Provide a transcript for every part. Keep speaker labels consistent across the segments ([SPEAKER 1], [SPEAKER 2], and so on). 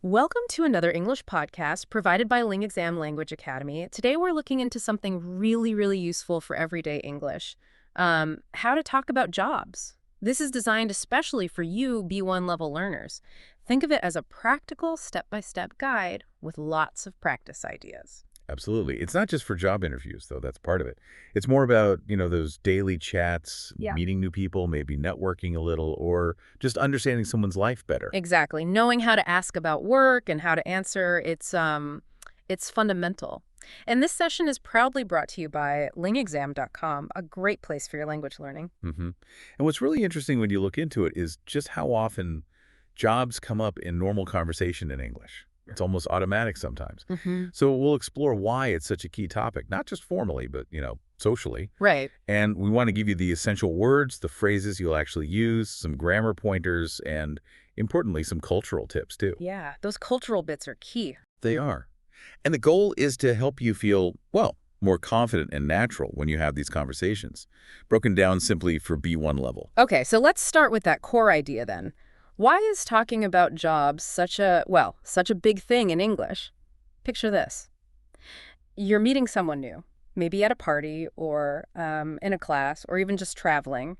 [SPEAKER 1] Welcome to another English podcast provided by LingExam Language Academy. Today we're looking into something really useful for everyday English. How to talk about jobs. This is designed especially for you B1 level learners. Think of it as a practical step-by-step guide with lots of practice ideas.
[SPEAKER 2] Absolutely. It's not just for job interviews, though. That's part of it. It's more about, those daily chats,
[SPEAKER 1] Yeah.
[SPEAKER 2] meeting new people, maybe networking a little, or just understanding someone's life better.
[SPEAKER 1] Exactly. Knowing how to ask about work and how to answer, it's fundamental. And this session is proudly brought to you by LingExam.com, a great place for your language learning.
[SPEAKER 2] And what's really interesting when you look into it is just how often jobs come up in normal conversation in English. It's almost automatic sometimes. So we'll explore why it's such a key topic, not just formally, but, socially.
[SPEAKER 1] Right.
[SPEAKER 2] And we want to give you the essential words, the phrases you'll actually use, some grammar pointers, and importantly, some cultural tips, too.
[SPEAKER 1] Yeah, those cultural bits are key.
[SPEAKER 2] They are. And the goal is to help you feel, well, more confident and natural when you have these conversations, broken down simply for B1 level.
[SPEAKER 1] Okay, so let's start with that core idea then. Why is talking about jobs such a big thing in English? Picture this. You're meeting someone new, maybe at a party or in a class or even just traveling.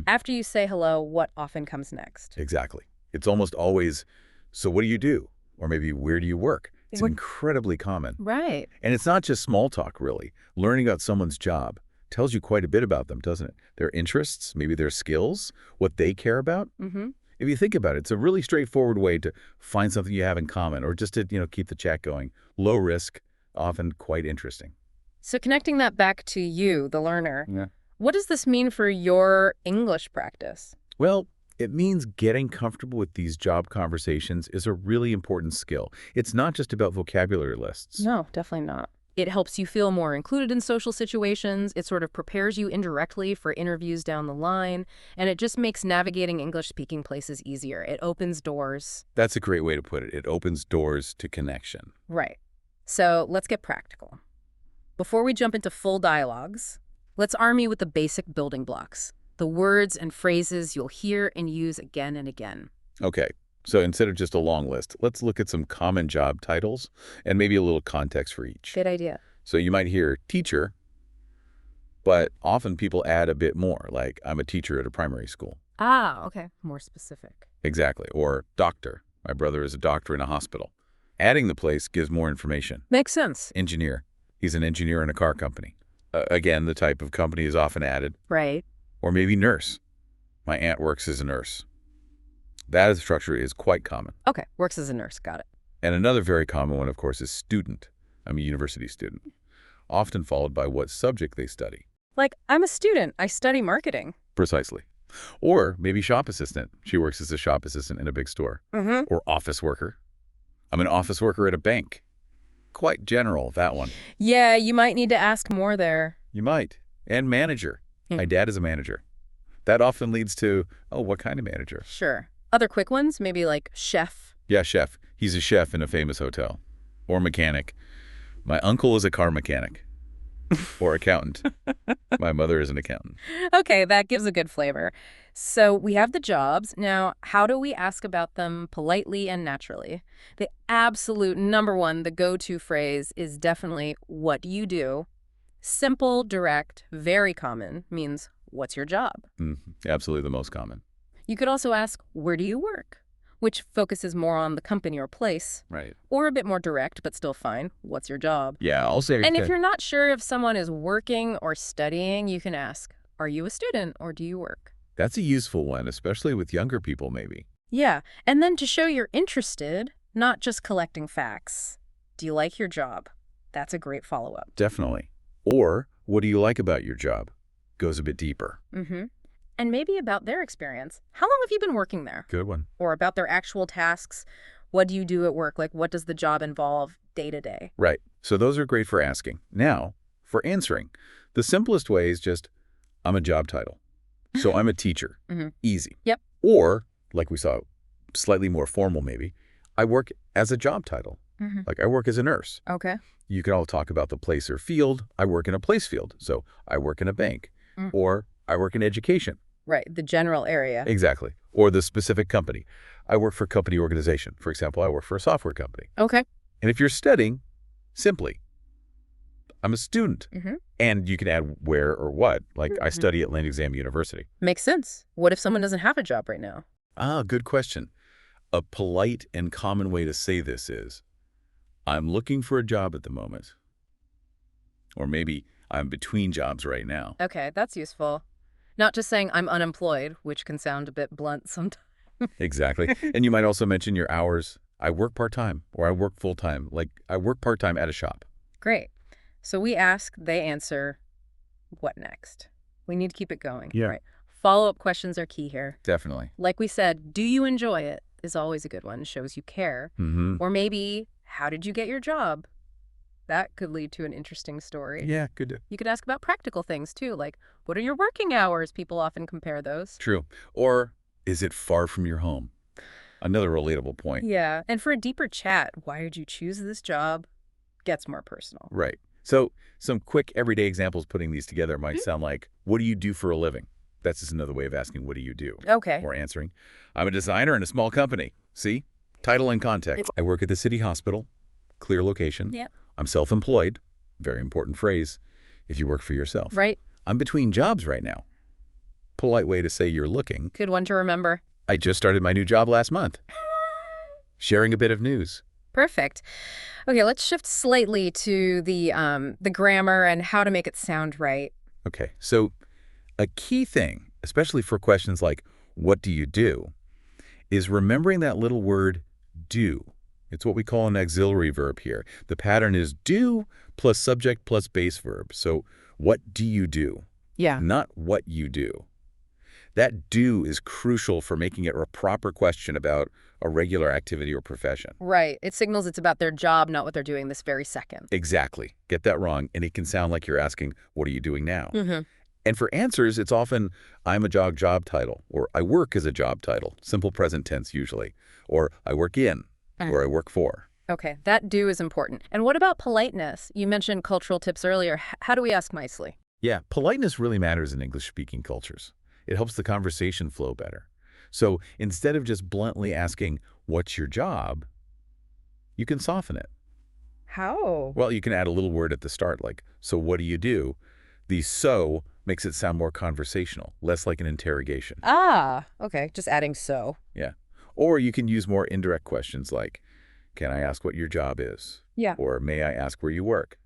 [SPEAKER 1] After you say hello, what often comes next?
[SPEAKER 2] Exactly. It's almost always, so what do you do? Or maybe, where do you work? It's incredibly common.
[SPEAKER 1] Right.
[SPEAKER 2] And it's not just small talk, really. Learning about someone's job tells you quite a bit about them, doesn't it? Their interests, maybe their skills, what they care about. If you think about it, it's a really straightforward way to find something you have in common or just to, keep the chat going. Low risk, often quite interesting.
[SPEAKER 1] So connecting that back to you, the learner,
[SPEAKER 2] Yeah.
[SPEAKER 1] what does this mean for your English practice?
[SPEAKER 2] Well, it means getting comfortable with these job conversations is a really important skill. It's not just about vocabulary lists.
[SPEAKER 1] No, definitely not. It helps you feel more included in social situations. It sort of prepares you indirectly for interviews down the line. And it just makes navigating English-speaking places easier. It opens doors.
[SPEAKER 2] That's a great way to put it. It opens doors to connection.
[SPEAKER 1] Right. So let's get practical. Before we jump into full dialogues, let's arm you with the basic building blocks, the words and phrases you'll hear and use again and again.
[SPEAKER 2] Okay. So instead of just a long list, let's look at some common job titles and maybe a little context for each.
[SPEAKER 1] Good idea.
[SPEAKER 2] So you might hear teacher, but often people add a bit more, like I'm a teacher at a primary school.
[SPEAKER 1] Ah, okay. More specific.
[SPEAKER 2] Exactly. Or doctor. My brother is a doctor in a hospital. Adding the place gives more information.
[SPEAKER 1] Makes sense.
[SPEAKER 2] Engineer. He's an engineer in a car company. Again, the type of company is often added.
[SPEAKER 1] Right.
[SPEAKER 2] Or maybe nurse. My aunt works as a nurse. That structure is quite common.
[SPEAKER 1] Okay. Works as a nurse. Got it.
[SPEAKER 2] And another very common one, of course, is student. I'm a university student. Often followed by what subject they study.
[SPEAKER 1] Like, I'm a student. I study marketing.
[SPEAKER 2] Precisely. Or maybe shop assistant. She works as a shop assistant in a big store. Or office worker. I'm an office worker at a bank. Quite general, that one.
[SPEAKER 1] Yeah, you might need to ask more there.
[SPEAKER 2] You might. And manager. My dad is a manager. That often leads to, oh, what kind of manager?
[SPEAKER 1] Sure. Other quick ones, maybe like chef.
[SPEAKER 2] Yeah, chef. He's a chef in a famous hotel. Or mechanic. My uncle is a car mechanic. Or accountant. My mother is an accountant.
[SPEAKER 1] Okay, that gives a good flavor. So we have the jobs. Now, how do we ask about them politely and naturally? The absolute number one, the go-to phrase is definitely, what do you do? Simple, direct, very common, means, what's your job?
[SPEAKER 2] Absolutely the most common.
[SPEAKER 1] You could also ask, where do you work? Which focuses more on the company or place.
[SPEAKER 2] Right.
[SPEAKER 1] Or a bit more direct, but still fine. What's your job?
[SPEAKER 2] Yeah, I'll say.
[SPEAKER 1] And if you're not sure if someone is working or studying, you can ask, are you a student or do you work?
[SPEAKER 2] That's a useful one, especially with younger people, maybe.
[SPEAKER 1] Yeah, and then to show you're interested, not just collecting facts. Do you like your job? That's a great follow-up.
[SPEAKER 2] Definitely. Or, what do you like about your job? Goes a bit deeper.
[SPEAKER 1] And maybe about their experience. How long have you been working there?
[SPEAKER 2] Good one.
[SPEAKER 1] Or about their actual tasks. What do you do at work? Like, what does the job involve day to day?
[SPEAKER 2] Right. So those are great for asking. Now, for answering, the simplest way is just, I'm a job title. So I'm a teacher. Easy.
[SPEAKER 1] Yep.
[SPEAKER 2] Or, like we saw, slightly more formal maybe, I work as a job title. Like I work as a nurse.
[SPEAKER 1] Okay.
[SPEAKER 2] You can all talk about the place or field. I work in a place field. So I work in a bank. Or I work in education.
[SPEAKER 1] Right, the general area.
[SPEAKER 2] Exactly. Or the specific company. I work for a company organization. For example, I work for a software company.
[SPEAKER 1] Okay.
[SPEAKER 2] And if you're studying, simply, I'm a student.
[SPEAKER 1] Mm-hmm.
[SPEAKER 2] And you can add where or what, like I study at LingExam University.
[SPEAKER 1] Makes sense. What if someone doesn't have a job right now?
[SPEAKER 2] Ah, good question. A polite and common way to say this is, I'm looking for a job at the moment. Or maybe I'm between jobs right now.
[SPEAKER 1] Okay, that's useful. Not just saying I'm unemployed, which can sound a bit blunt sometimes.
[SPEAKER 2] Exactly. And you might also mention your hours. I work part-time or I work full-time. Like I work part-time at a shop.
[SPEAKER 1] Great. So we ask, they answer, what next? We need to keep it going.
[SPEAKER 2] Yeah.
[SPEAKER 1] Right. Follow-up questions are key here.
[SPEAKER 2] Definitely.
[SPEAKER 1] Like we said, do you enjoy it is always a good one. Shows you care.
[SPEAKER 2] Mm-hmm.
[SPEAKER 1] Or maybe, how did you get your job? That could lead to an interesting story.
[SPEAKER 2] Yeah, good.
[SPEAKER 1] You could ask about practical things, too, like, what are your working hours? People often compare those.
[SPEAKER 2] True. Or is it far from your home? Another relatable point.
[SPEAKER 1] Yeah, and for a deeper chat, why did you choose this job? Gets more personal.
[SPEAKER 2] Right. So some quick everyday examples putting these together might sound like, what do you do for a living? That's just another way of asking, what do you do?
[SPEAKER 1] Okay.
[SPEAKER 2] Or answering, I'm a designer in a small company. See? Title and context. I work at the city hospital. Clear location.
[SPEAKER 1] Yep.
[SPEAKER 2] I'm self-employed. Very important phrase if you work for yourself.
[SPEAKER 1] Right.
[SPEAKER 2] I'm between jobs right now. Polite way to say you're looking.
[SPEAKER 1] Good one to remember.
[SPEAKER 2] I just started my new job last month. Sharing a bit of news.
[SPEAKER 1] Perfect. Okay, let's shift slightly to the grammar and how to make it sound right.
[SPEAKER 2] Okay, so a key thing, especially for questions like, what do you do, is remembering that little word do. It's what we call an auxiliary verb here. The pattern is do plus subject plus base verb. So what do you do?
[SPEAKER 1] Yeah.
[SPEAKER 2] Not what you do. That do is crucial for making it a proper question about a regular activity or profession.
[SPEAKER 1] Right. It signals it's about their job, not what they're doing this very second.
[SPEAKER 2] Exactly. Get that wrong, and it can sound like you're asking, what are you doing now?
[SPEAKER 1] Mm-hmm.
[SPEAKER 2] And for answers, it's often, I'm a job title, or I work as a job title, simple present tense usually, or I work in, or I work for.
[SPEAKER 1] Okay, that do is important. And what about politeness? You mentioned cultural tips earlier. How do we ask nicely?
[SPEAKER 2] Yeah, politeness really matters in English-speaking cultures. It helps the conversation flow better. So instead of just bluntly asking, what's your job, you can soften it.
[SPEAKER 1] How?
[SPEAKER 2] Well, you can add a little word at the start, like, so what do you do? The so makes it sound more conversational, less like an interrogation.
[SPEAKER 1] Ah, okay, just adding so.
[SPEAKER 2] Yeah. Or you can use more indirect questions like, can I ask what your job is?
[SPEAKER 1] Yeah.
[SPEAKER 2] Or may I ask where you work?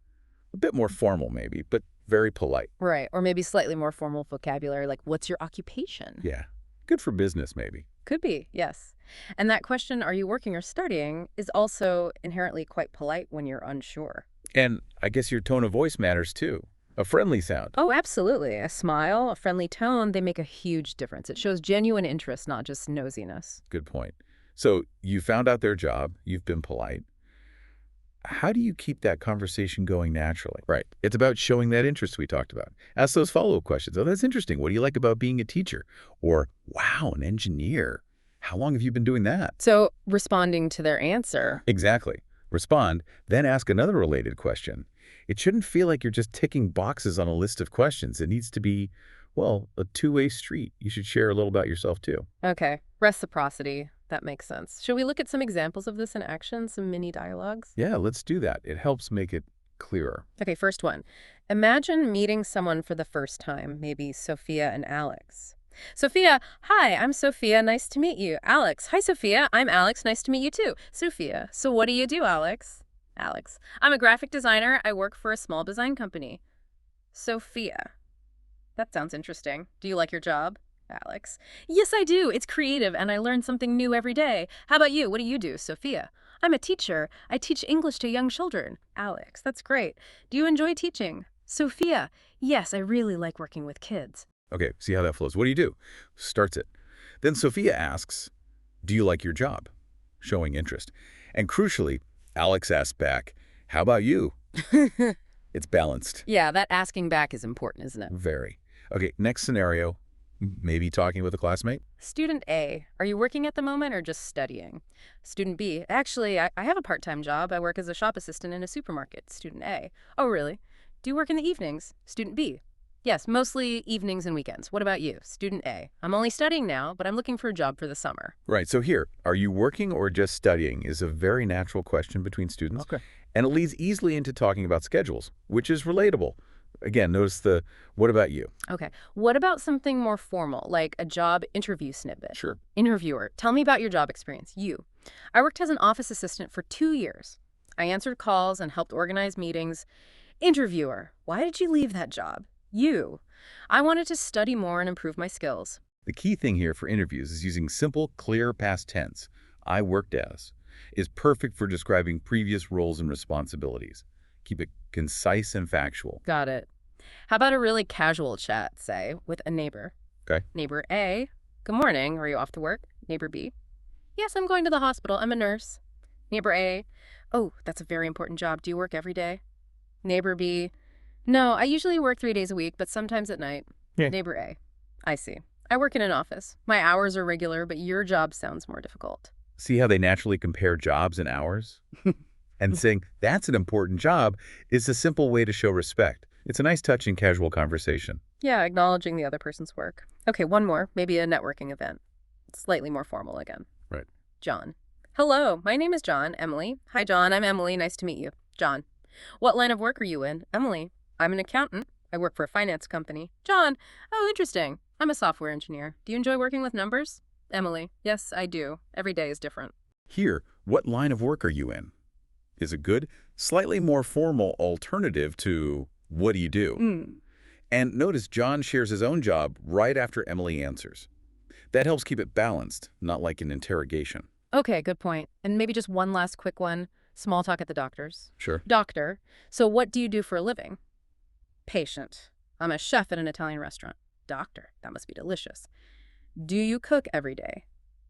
[SPEAKER 2] A bit more formal maybe, but very polite.
[SPEAKER 1] Right, or maybe slightly more formal vocabulary, like, what's your occupation?
[SPEAKER 2] Yeah. Good for business maybe.
[SPEAKER 1] Could be, yes. And that question, are you working or studying, is also inherently quite polite when you're unsure.
[SPEAKER 2] And I guess your tone of voice matters too. A friendly sound.
[SPEAKER 1] Oh, absolutely. A smile, a friendly tone, they make a huge difference. It shows genuine interest, not just nosiness.
[SPEAKER 2] Good point. So you found out their job, you've been polite. How do you keep that conversation going naturally? Right. It's about showing that interest we talked about. Ask those follow-up questions. Oh, that's interesting. What do you like about being a teacher? Or, wow, an engineer. How long have you been doing that?
[SPEAKER 1] So responding to their answer.
[SPEAKER 2] Exactly. Respond, then ask another related question. It shouldn't feel like you're just ticking boxes on a list of questions. It needs to be, well, a two-way street. You should share a little about yourself too.
[SPEAKER 1] Okay, reciprocity. That makes sense. Should we look at some examples of this in action, some mini dialogues?
[SPEAKER 2] Yeah, let's do that. It helps make it clearer.
[SPEAKER 1] Okay, first one. Imagine meeting someone for the first time, maybe Sophia and Alex. Sophia, hi, I'm Sophia. Nice to meet you. Alex, hi, Sophia. I'm Alex. Nice to meet you too. Sophia, so what do you do, Alex? Alex, I'm a graphic designer. I work for a small design company. Sophia, that sounds interesting. Do you like your job? Alex, yes, I do. It's creative and I learn something new every day. How about you? What do you do? Sophia, I'm a teacher. I teach English to young children. Alex, that's great. Do you enjoy teaching? Sophia, yes, I really like working with kids.
[SPEAKER 2] Okay, see how that flows. What do you do? Starts it. Then Sophia asks, do you like your job? Showing interest. And crucially, Alex asks back, how about you? It's balanced.
[SPEAKER 1] Yeah, that asking back is important, isn't it?
[SPEAKER 2] Very. Okay, next scenario, maybe talking with a classmate.
[SPEAKER 1] Student A, are you working at the moment or just studying? Student B, actually, I have a part-time job. I work as a shop assistant in a supermarket. Student A, oh, really? Do you work in the evenings? Student B, Yes, mostly evenings and weekends. What about you? Student A. I'm only studying now, but I'm looking for a job for the summer.
[SPEAKER 2] Right, so here, are you working or just studying is a very natural question between students,
[SPEAKER 1] Okay.
[SPEAKER 2] and it leads easily into talking about schedules, which is relatable. Again, notice the what about you?
[SPEAKER 1] Okay. What about something more formal, like a job interview snippet?
[SPEAKER 2] Sure.
[SPEAKER 1] Interviewer, tell me about your job experience. You. I worked as an office assistant for 2 years. I answered calls and helped organize meetings. Interviewer, why did you leave that job? You. I wanted to study more and improve my skills.
[SPEAKER 2] The key thing here for interviews is using simple, clear past tense. I worked as is perfect for describing previous roles and responsibilities. Keep it concise and factual.
[SPEAKER 1] Got it. How about a really casual chat, say, with a neighbor?
[SPEAKER 2] Okay?
[SPEAKER 1] Neighbor A, good morning. Are you off to work? Neighbor B, yes, I'm going to the hospital. I'm a nurse. Neighbor A, oh, that's a very important job. Do you work every day? Neighbor B, no, I usually work 3 days a week, but sometimes at night.
[SPEAKER 2] Yeah.
[SPEAKER 1] Neighbor A, I see. I work in an office. My hours are regular, but your job sounds more difficult.
[SPEAKER 2] See how they naturally compare jobs and hours? And saying that's an important job is a simple way to show respect. It's a nice touch in casual conversation.
[SPEAKER 1] Yeah, acknowledging the other person's work. Okay, one more, maybe a networking event. Slightly more formal again.
[SPEAKER 2] Right.
[SPEAKER 1] John. Hello, my name is John. Emily. Hi, John. I'm Emily. Nice to meet you. John. What line of work are you in? Emily. I'm an accountant. I work for a finance company. John. Oh, interesting. I'm a software engineer. Do you enjoy working with numbers? Emily. Yes, I do. Every day is different.
[SPEAKER 2] Here, what line of work are you in? Is a good, slightly more formal alternative to what do you do? And notice John shares his own job right after Emily answers. That helps keep it balanced, not like an interrogation.
[SPEAKER 1] Okay, good point. And maybe just one last quick one. Small talk at the doctor's.
[SPEAKER 2] Sure.
[SPEAKER 1] Doctor. So what do you do for a living? Patient. I'm a chef at an Italian restaurant. Doctor. That must be delicious. Do you cook every day?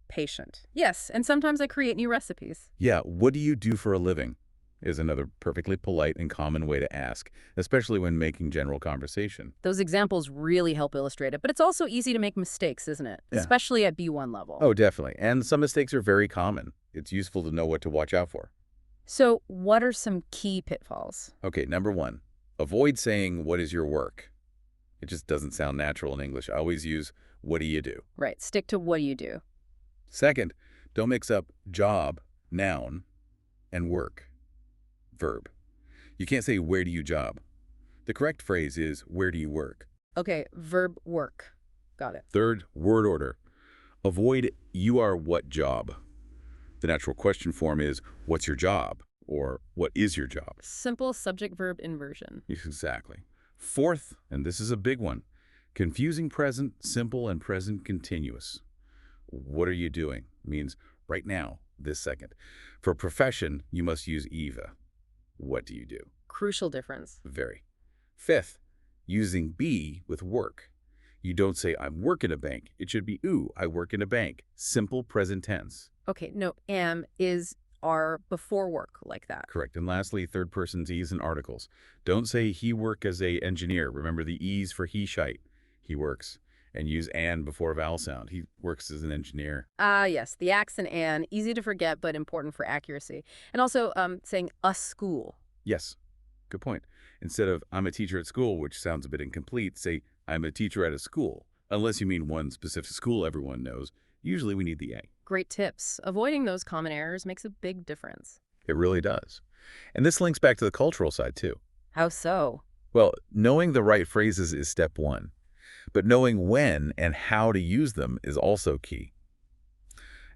[SPEAKER 1] Patient. Yes, and sometimes I create new recipes.
[SPEAKER 2] Yeah, what do you do for a living? Is another perfectly polite and common way to ask, especially when making general conversation.
[SPEAKER 1] Those examples really help illustrate it, but it's also easy to make mistakes, isn't it?
[SPEAKER 2] Yeah.
[SPEAKER 1] Especially at B1 level.
[SPEAKER 2] Oh, definitely. And some mistakes are very common. It's useful to know what to watch out for.
[SPEAKER 1] So what are some key pitfalls?
[SPEAKER 2] Okay, number one, avoid saying, what is your work? It just doesn't sound natural in English. I always use, what do you do?
[SPEAKER 1] Right, stick to what do you do.
[SPEAKER 2] Second, don't mix up job, noun, and work, verb. You can't say, where do you job? The correct phrase is, where do you work?
[SPEAKER 1] Okay, verb work. Got it.
[SPEAKER 2] Third, word order. Avoid, you are what job? The natural question form is, what's your job? Or, what is your job?
[SPEAKER 1] Simple subject-verb inversion.
[SPEAKER 2] Exactly. Fourth, and this is a big one, confusing present, simple, and present continuous. What are you doing? Means right now, this second. For profession, you must use Eva. What do you do?
[SPEAKER 1] Crucial difference.
[SPEAKER 2] Very. Fifth, using be with work. You don't say, I work in a bank. It should be, ooh, I work in a bank. Simple present tense.
[SPEAKER 1] Okay, no, am, is, are before work like that.
[SPEAKER 2] Correct. And lastly, third person's e's and articles. Don't say he work as a engineer. Remember the e's for he shite. He works. And use and before vowel sound. He works as an engineer.
[SPEAKER 1] Ah, yes, the accent and, easy to forget but important for accuracy. And also saying a school.
[SPEAKER 2] Yes. Good point. Instead of I'm a teacher at school, which sounds a bit incomplete, say I'm a teacher at a school. Unless you mean one specific school everyone knows. Usually we need the A.
[SPEAKER 1] Great tips. Avoiding those common errors makes a big difference.
[SPEAKER 2] It really does. And this links back to the cultural side too.
[SPEAKER 1] How so?
[SPEAKER 2] Well, knowing the right phrases is step one. But knowing when and how to use them is also key.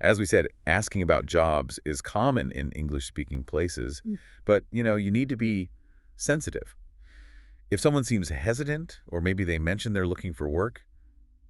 [SPEAKER 2] As we said, asking about jobs is common in English-speaking places, but, you need to be sensitive. If someone seems hesitant, or maybe they mention they're looking for work,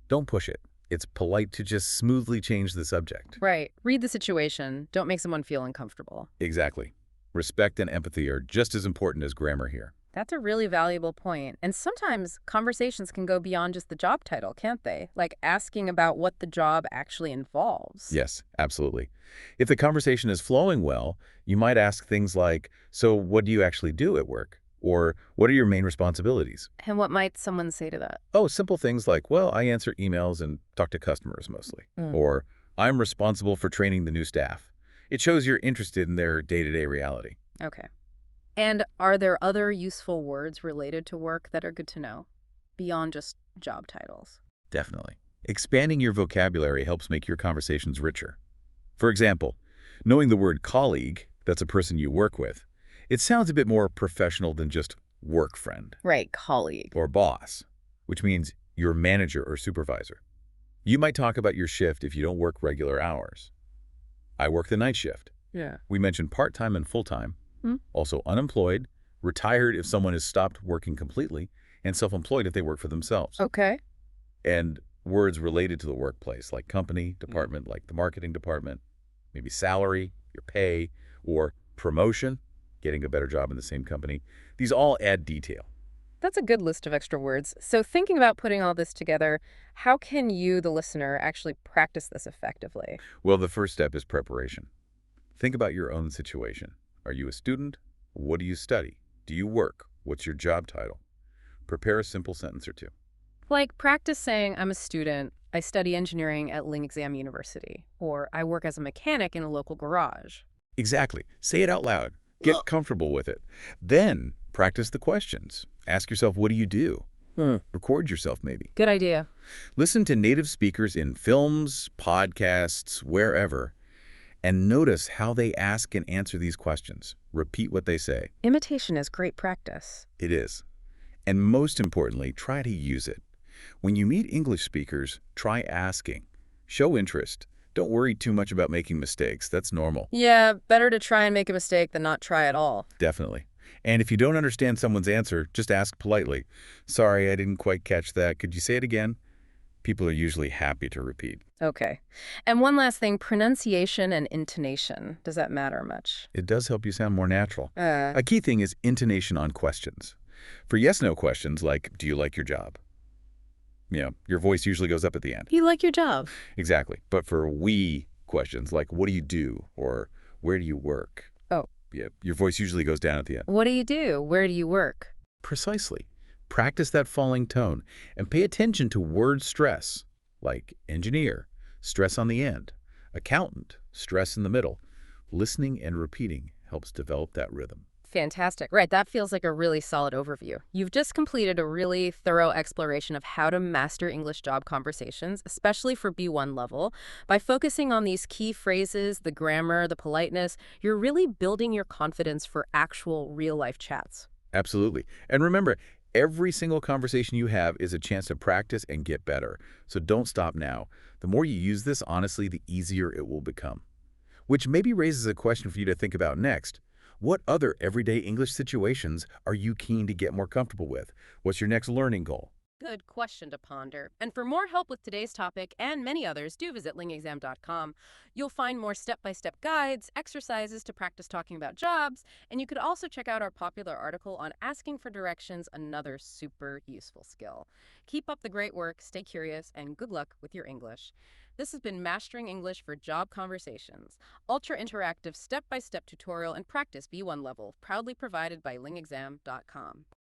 [SPEAKER 2] don't push it. It's polite to just smoothly change the subject.
[SPEAKER 1] Right. Read the situation. Don't make someone feel uncomfortable.
[SPEAKER 2] Exactly. Respect and empathy are just as important as grammar here.
[SPEAKER 1] That's a really valuable point. And sometimes conversations can go beyond just the job title, can't they? Like asking about what the job actually involves.
[SPEAKER 2] Yes, absolutely. If the conversation is flowing well, you might ask things like, so what do you actually do at work? Or what are your main responsibilities?
[SPEAKER 1] And what might someone say to that?
[SPEAKER 2] Oh, simple things like, well, I answer emails and talk to customers mostly. Or I'm responsible for training the new staff. It shows you're interested in their day-to-day reality.
[SPEAKER 1] Okay. And are there other useful words related to work that are good to know? beyond just job titles.
[SPEAKER 2] Definitely. Expanding your vocabulary helps make your conversations richer. For example, knowing the word colleague, that's a person you work with, it sounds a bit more professional than just work friend
[SPEAKER 1] Right, colleague.
[SPEAKER 2] or boss, which means your manager or supervisor. You might talk about your shift if you don't work regular hours. I work the night shift.
[SPEAKER 1] Yeah.
[SPEAKER 2] We mentioned part-time and full-time,
[SPEAKER 1] Hmm.
[SPEAKER 2] also unemployed, retired if someone has stopped working completely, and self-employed if they work for themselves.
[SPEAKER 1] Okay.
[SPEAKER 2] And words related to the workplace, like company, department, like the marketing department, maybe salary, your pay, or promotion, getting a better job in the same company. These all add detail.
[SPEAKER 1] That's a good list of extra words. So thinking about putting all this together, how can you, the listener, actually practice this effectively?
[SPEAKER 2] Well, the first step is preparation. Think about your own situation. Are you a student? What do you study? Do you work? What's your job title? Prepare a simple sentence or two.
[SPEAKER 1] Like practice saying, I'm a student, I study engineering at LingExam University, or I work as a mechanic in a local garage.
[SPEAKER 2] Exactly. Say it out loud. Get comfortable with it. Then practice the questions. Ask yourself, what do you do? Record yourself, maybe.
[SPEAKER 1] Good idea.
[SPEAKER 2] Listen to native speakers in films, podcasts, wherever, and notice how they ask and answer these questions. Repeat what they say.
[SPEAKER 1] Imitation is great practice.
[SPEAKER 2] It is. And most importantly, try to use it. When you meet English speakers, try asking. Show interest. Don't worry too much about making mistakes. That's normal.
[SPEAKER 1] Yeah, better to try and make a mistake than not try at all.
[SPEAKER 2] Definitely. And if you don't understand someone's answer, just ask politely. Sorry, I didn't quite catch that. Could you say it again? People are usually happy to repeat.
[SPEAKER 1] Okay. And one last thing, pronunciation and intonation. Does that matter much?
[SPEAKER 2] It does help you sound more natural. A key thing is intonation on questions. For yes-no questions like, do you like your job? Your voice usually goes up at the end.
[SPEAKER 1] You like your job?
[SPEAKER 2] Exactly. But for we questions like, what do you do? Or where do you work?
[SPEAKER 1] Oh.
[SPEAKER 2] Yeah, your voice usually goes down at the end.
[SPEAKER 1] What do you do? Where do you work?
[SPEAKER 2] Precisely. Practice that falling tone and pay attention to word stress, like engineer, stress on the end, accountant, stress in the middle. Listening and repeating helps develop that rhythm.
[SPEAKER 1] Fantastic. Right, that feels like a really solid overview. You've just completed a really thorough exploration of how to master English job conversations, especially for B1 level. By focusing on these key phrases, the grammar, the politeness, you're really building your confidence for actual real-life chats.
[SPEAKER 2] Absolutely. And remember, every single conversation you have is a chance to practice and get better. So don't stop now. The more you use this, honestly, the easier it will become. Which maybe raises a question for you to think about next. What other everyday English situations are you keen to get more comfortable with? What's your next learning goal?
[SPEAKER 1] Good question to ponder. And for more help with today's topic and many others, do visit lingexam.com. You'll find more step-by-step guides, exercises to practice talking about jobs, and you could also check out our popular article on asking for directions, another super useful skill. Keep up the great work, stay curious, and good luck with your English. This has been Mastering English for Job Conversations, ultra-interactive step-by-step tutorial and practice B1 level, proudly provided by lingexam.com.